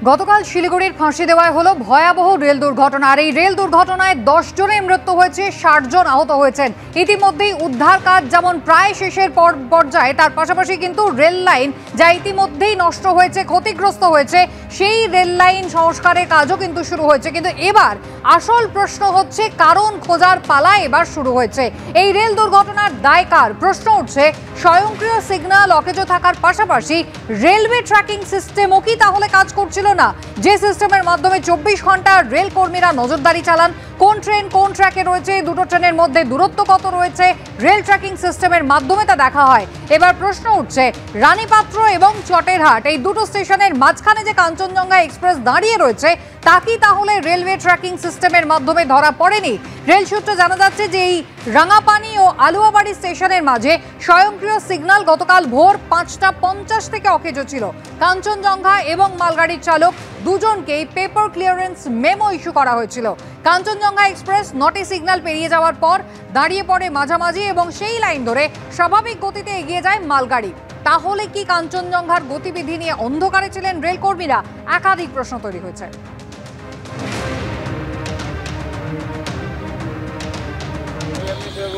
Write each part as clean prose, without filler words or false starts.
গতকাল শিলিগুড়ির ফাঁসি দেওয়ায় হলো ভয়াবহ রেল দুর্ঘটনা। আর এই রেল দুর্ঘটনায় 10 জনের মৃত্যু হয়েছে, 60 জন আহত হয়েছেন। ইতিমধ্যেই উদ্ধার কাজ যেমন প্রায় শেষের পর্যায়ে, তার পাশাপাশি কিন্তু রেল লাইন যা ইতিমধ্যেই নষ্ট হয়েছে, ক্ষতিগ্রস্ত হয়েছে, সেই রেল লাইন সংস্কারের কাজও কিন্তু শুরু হয়েছে। কিন্তু এবার আসল প্রশ্ন হচ্ছে, কারণ খোঁজার পালা এবার শুরু হয়েছে। এই রেল দুর্ঘটনার দায় কার? প্রশ্ন উঠছে। স্বয়ংক্রিয় সিগন্যাল অকেজো থাকার পাশাপাশি রেলওয়ে ট্র্যাকিং সিস্টেমও কি তাহলে কাজ করছিল না? যে সিস্টেমের মাধ্যমে 24 ঘন্টা রেল কর্মীরা নজরদারি চালান, কোন ট্রেন কোন ট্র্যাকে রয়েছে, দুটো ট্রেনের মধ্যে দূরত্ব কত রয়েছে, রেল ট্র্যাকিং সিস্টেমের মাধ্যমে তা দেখা হয়। এবার প্রশ্ন উঠছে, রানীপাত্র এবং চটেরহাট এই দুটো স্টেশনের মাঝখানে যে কাঞ্চনজঙ্ঘা এক্সপ্রেস দাঁড়িয়ে রয়েছে, তা কি তাহলে রেলওয়ে ট্র্যাকিং সিস্টেমের মাধ্যমে ধরা পড়েনি? রেল সূত্রে জানা যাচ্ছে যে এই রাঙাপানি ও আলুয়াবাড়ি স্টেশনের মাঝে স্বয়ংক্রিয় সিগন্যাল গতকাল ভোর 5টা 50 থেকে অকেজো ছিল। কাঞ্চনজঙ্ঘা এবং মালগাড়ির চালক দুজনকেই পেপার ক্লিয়ারেন্স মেমো ইস্যু করা হয়েছিল। কাঞ্চনজঙ্ঘা এক্সপ্রেস নটি সিগন্যাল পেরিয়ে যাওয়ার পর দাঁড়িয়ে পড়ে মাঝামাঝি এবং সেই লাইন ধরে স্বাভাবিক গতিতে এগিয়ে যায় মালগাড়ি। তাহলে কি কাঞ্চনজঙ্ঘার গতিবিধি নিয়ে অন্ধকারে ছিলেন রেল কর্মীরা? একাধিক প্রশ্ন তৈরি হয়েছে।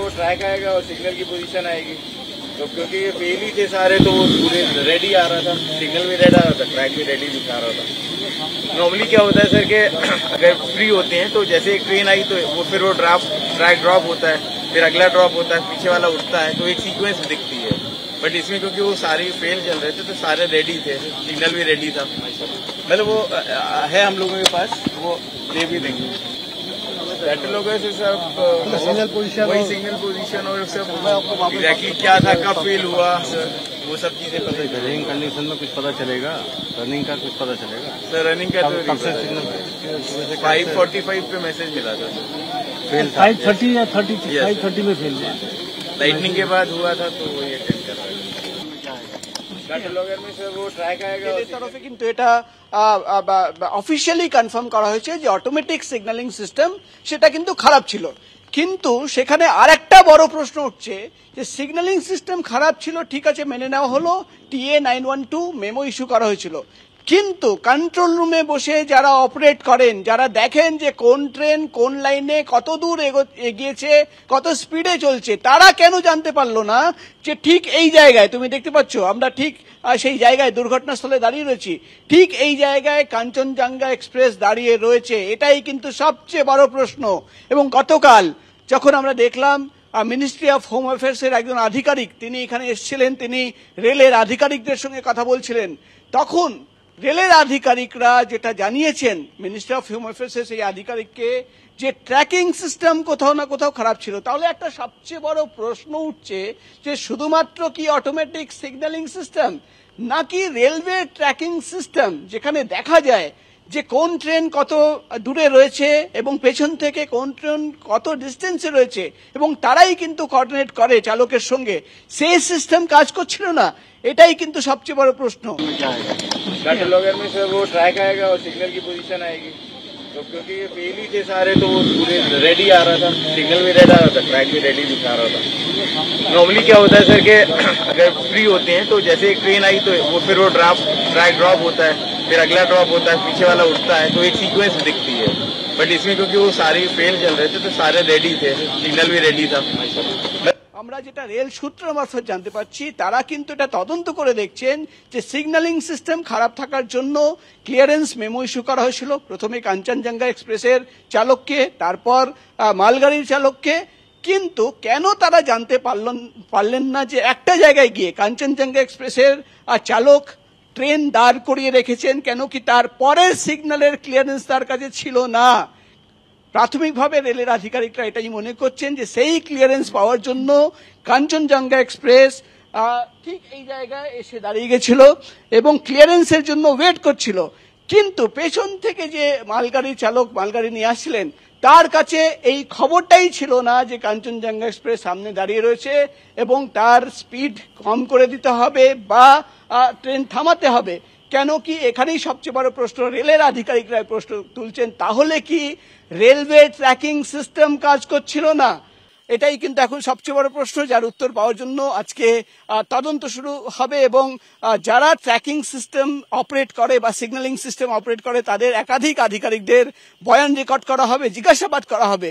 वो ट्रैक आएगा और सिग्नल की पोजीशन आएगी, तो क्योंकि ये फेल ही थे सारे, तो वो पूरे रेडी आ रहा था, सिग्नल भी रेडी आ रहा था, ट्रैक भी रेडी दिखा रहा था। नॉर्मली क्या होता है सर कि अगर फ्री होते हैं तो जैसे एक ट्रेन आई तो वो फिर वो ट्रैक ड्रॉप होता है, फिर अगला ड्रॉप होता है, पीछे वाला उठता है, तो एक सीक्वेंस दिखती है। बट इसमें क्योंकि वो सारे फेल चल रहे थे तो सारे रेडी थे, सिग्नल भी रेडी था। मतलब वो है हम लोगों के पास, वो दे भी देंगे सिग्नल पोजीशन, वही सिग्नल पोजीशन और सब एग्जैक्टली क्या था, कब फेल हुआ, वो सब चीजें पता। रनिंग कंडीशन में कुछ पता चलेगा? रनिंग का कुछ पता चलेगा सर? रनिंग का तो 5:45 पे मैसेज मिला था सर, फेल 5:30 या 5:30 में फेल हुआ। लाइटनिंग के बाद हुआ था, तो वही अटेंड कर रहा है। কিন্তু এটা অফিসিয়ালি কনফার্ম করা হয়েছে যে অটোমেটিক সিগন্যালিং সিস্টেম সেটা কিন্তু খারাপ ছিল। কিন্তু সেখানে আরেকটা বড় প্রশ্ন উঠছে যে সিগন্যালিং সিস্টেম খারাপ ছিল, ঠিক আছে, মেনে নেওয়া হলো, TA 912 মেমো ইস্যু করা হয়েছিল, কিন্তু কন্ট্রোল রুমে বসে যারা অপারেট করেন, যারা দেখেন যে কোন ট্রেন কোন লাইনে কত দূর এগিয়েছে, কত স্পিডে চলছে, তারা কেন জানতে পারলো না যে ঠিক এই জায়গায়, তুমি দেখতে পাচ্ছ আমরা ঠিক সেই জায়গায় দুর্ঘটনাস্থলে দাঁড়িয়ে রয়েছি, ঠিক এই জায়গায় কাঞ্চনজঙ্ঘা এক্সপ্রেস দাঁড়িয়ে রয়েছে? এটাই কিন্তু সবচেয়ে বড় প্রশ্ন। এবং গতকাল যখন আমরা দেখলাম মিনিস্ট্রি অফ হোম অ্যাফেয়ার্স এর একজন আধিকারিক তিনি এখানে এসেছিলেন, তিনি রেলের আধিকারিকদের সঙ্গে কথা বলছিলেন, তখন রেলের আধিকারিকরা যেটা জানিয়েছেন মিনিস্ট্রি অফ হোম অ্যাফেয়ার্স এর সেই আধিকারিককে, যে ট্র্যাকিং সিস্টেম কোথাও না কোথাও খারাপ ছিল। তাহলে একটা সবচেয়ে বড় প্রশ্ন উঠছে যে শুধুমাত্র কি অটোমেটিক সিগন্যালিং সিস্টেম, নাকি রেলওয়ে ট্র্যাকিং সিস্টেম, যেখানে দেখা যায় যে কোন ট্রেন কত দূরে রয়েছে এবং পেছন থেকে কোন ট্রেন কত ডিস্টেন্সে রয়েছে, এবং তারাই কিন্তু কোঅর্ডিনেট করে চালকের সঙ্গে, সেই সিস্টেম কাজ করছিল না? এটাই কিন্তু সবচেয়ে বড় প্রশ্ন। कैटलॉगर में सर वो ट्रैक आएगा और सिग्नल की पोजीशन आएगी, तो क्योंकि ये फेल ही थे सारे, तो वो पूरे रेडी आ रहा था, सिग्नल भी रेडी आ रहा था, ट्रैक भी रेडी दिखा रहा था। नॉर्मली क्या होता है सर कि अगर फ्री होते हैं तो जैसे एक ट्रेन आई तो वो फिर वो ट्रैक ड्रॉप होता है, फिर अगला ड्रॉप होता है, पीछे वाला उठता है, तो एक सीक्वेंस दिखती है। बट इसमें क्योंकि वो सारे फेल चल रहे थे तो सारे रेडी थे, सिग्नल भी रेडी था। আমরা যেটা রেল সূত্র মারফত জানতে পারছি, তারা কিন্তু এটা তদন্ত করে দেখছেন যে সিগন্যালিং সিস্টেম খারাপ থাকার জন্য ক্লিয়ারেন্স মেমো ইস্যু করা হয়েছিল, প্রথমে কাঞ্চনজঙ্ঘা এক্সপ্রেসের চালককে, তারপর মালগাড়ির চালককে। কিন্তু কেন তারা জানতে পারলেন না যে একটা জায়গায় গিয়ে কাঞ্চনজঙ্ঘা এক্সপ্রেসের চালক ট্রেন দাঁড় করিয়ে রেখেছেন, কেন কি তার পরের সিগন্যালের ক্লিয়ারেন্স তার কাছে ছিল না? প্রাথমিকভাবে রেলের আধিকারিকরা এটাই মনে করছেন যে সেই ক্লিয়ারেন্স পাওয়ার জন্য কাঞ্চনজঙ্ঘা এক্সপ্রেস ঠিক এই জায়গায় এসে দাঁড়িয়ে গেছিল এবং ক্লিয়ারেন্সের জন্য ওয়েট করছিল। কিন্তু পেছন থেকে যে মালগাড়ির চালক মালগাড়ি নিয়ে আসছিলেন, তার কাছে এই খবরটাই ছিল না যে কাঞ্চনজঙ্ঘা এক্সপ্রেস সামনে দাঁড়িয়ে রয়েছে এবং তার স্পিড কম করে দিতে হবে বা ট্রেন থামাতে হবে। কেন কি এখানেই সবচেয়ে বড় প্রশ্ন, রেলের আধিকারিকরা প্রশ্ন তুলছেন, তাহলে কি রেলওয়ে ট্র্যাকিং সিস্টেম কাজ করছিল না? এটাই কিন্তু এখন সবচেয়ে বড় প্রশ্ন, যার উত্তর পাওয়ার জন্য আজকে তদন্ত শুরু হবে এবং যারা ট্র্যাকিং সিস্টেম অপারেট করে বা সিগন্যালিং সিস্টেম অপারেট করে তাদের একাধিক আধিকারিকদের বয়ান রেকর্ড করা হবে, জিজ্ঞাসাবাদ করা হবে।